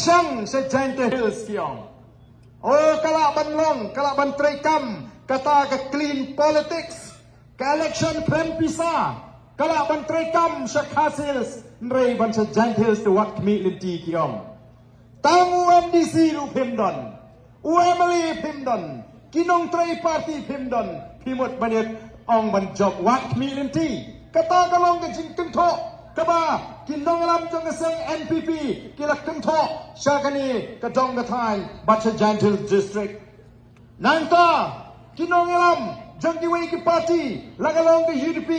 sang sejente siang. Oh kalak banlong, kalak bantrekam, kata ke clean politics, ke election prempisa, kalak bantrekam syak hasil, nrei ban sejente tu wat kmi linti kiong. Tang UMDC lu pimdon, UMLE pimdon, kinong trei parti pimdon, pimut banyet ong ban job wat kmi linti, kata kalong ke jing kento. Kaba kinong alam jong keseng NPP kila kentok syakani kadong gatai baca Jantil district nanta kinong alam jong kiwai ki parti lagalong ke UDP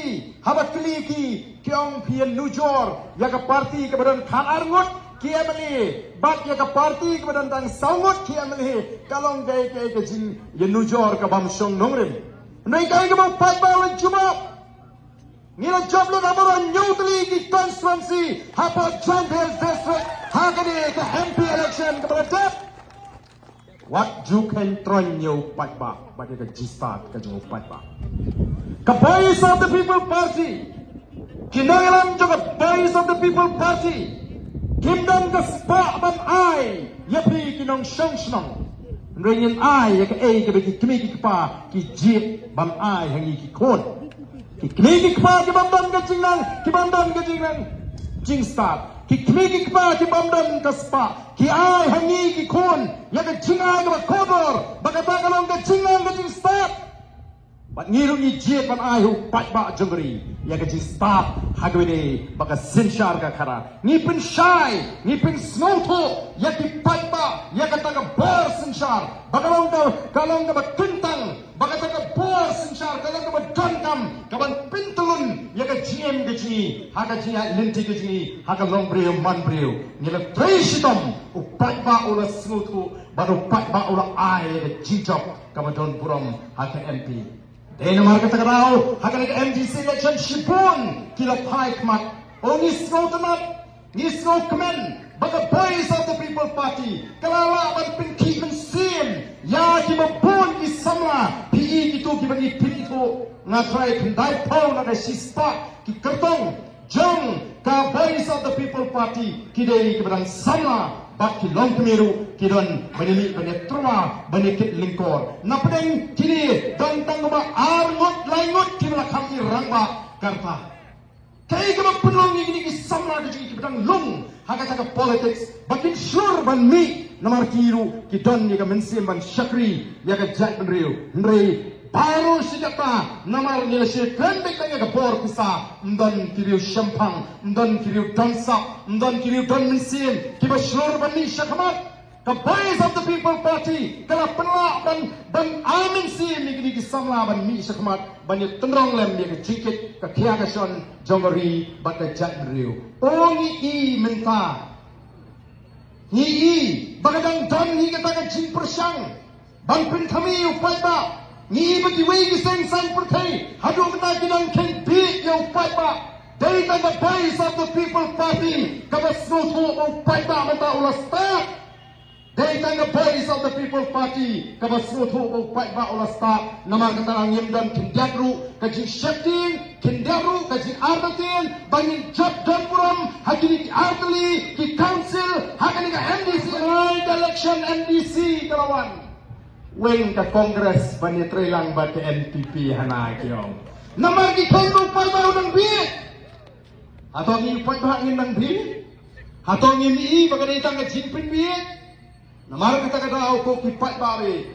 habat keliki kiong pian nujor ya ke parti kebadan kan arngut ki amali bat ya ke parti kebadan tang saungut ki amali kalong gay ke jing ya nujor ke bamsong nongrim nai kai ke bang pat bawen cuma Nila jablo na mga neutral ki constituency hapa Jantil district hakani ke MP election kepada what you can tron new patba bagi ke jistat ke jung patba ke Voice of the People Party kinangalam juga Voice of the People Party kimdan ke spa ban ai yapi kinong shong shong ringin ai ya ke ke bagi kimi ki pa ki jip ban ai hangi ki kon Kikmiki kpa ki bamdan ka jingnang, ki bamdan ka jingnang, jing start. Kikmiki kpa ki bamdan ka spa, ki ay hangi ki kon, ya ka jingay ka kodor, baka tagalong ka jingnang ka jing start. Bat ngirong ni jet ban ay hu pat ba jengri, ya ka jing start hagwini baka sinshar ka kara. Ngipin shy, ngipin snowto, ya ki pat ba, ya ka taga bar sinshar, baka kalong ka kentang. Baka taga bor sinshar kalau ka badkankam kaban pintulun ya ka GM gaji haka jiya linti gaji haka lombreo manbreo nila tresitom upat ba ula snutu baru upat ba ula ai ka jijok kamadon buram haka MP dena marka taga rao haka ka MDC election shipon kila pai kmat oni snutanat ni snukmen baka Voice of the People Party kalala ban pinki sim ya ki mabon ki samla PE gitu ki bagi PE itu ngatrai pendai pau na sista ki kertong jong ka Voice of the People Party ki dei ki barang samla bak ki long kemeru ki don benemi benetruma benekit lingkor na pedeng kini don tangba arngot laingot ki bala kami rangba karta kai ka penong ni ki samla ki barang long haka taka politics bakin sure ban mi namar kiru ki don ni ka mensim ban syakri ya ka jat benriu nrei baru sejata namar ni si klembek tanya ka bor pisa ndon kiriu syampang ndon kiriu dansa ndon kiriu don mensim ki ba sure ban mi syakmat ka Voice of the People Party kala penla ban amin sim ni ki samla ban mi syakmat ban tenrong lem ni ka cikit ka kia ka son jongori ba ka jat benriu ongi I menta ni I bagadang don ni kata ka jing persang ban pin kami upai ba ni bagi wei ki seng sang pertai hadu mena kinang ken bi ya upai ba dari tanda Voice of the People Party ka basnutu upai ba menta ulas ta dari tanda Voice of the People Party ka basnutu upai ba ulas ta namar kata lang yemdan kindadru ka jing shifting kindaru kaji ardatin bangin job donpuram hakini ki artali ki council hakini ka MDC election MDC kalawan weng ka Congress bani trelang ba ke NPP hana kiong namar ki kendo pa ba unang bi atau ngi pa ba ng bi atau ngi mi bagay tang ka jinpin bi namar ka daw ko ki pa ba be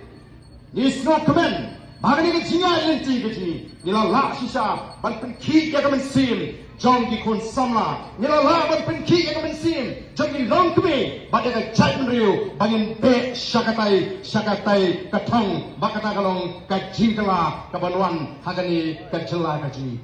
is not comment bagay ka jinga lenti gaji nila la sisa ban penki ya ka mensim jong ki kun sama nila la ban penki ya ka mensim jong ki long kme ba ka chat riu bangin be syakatai katong bakata kalong ka jingkala ka banwan hagani ka jela gaji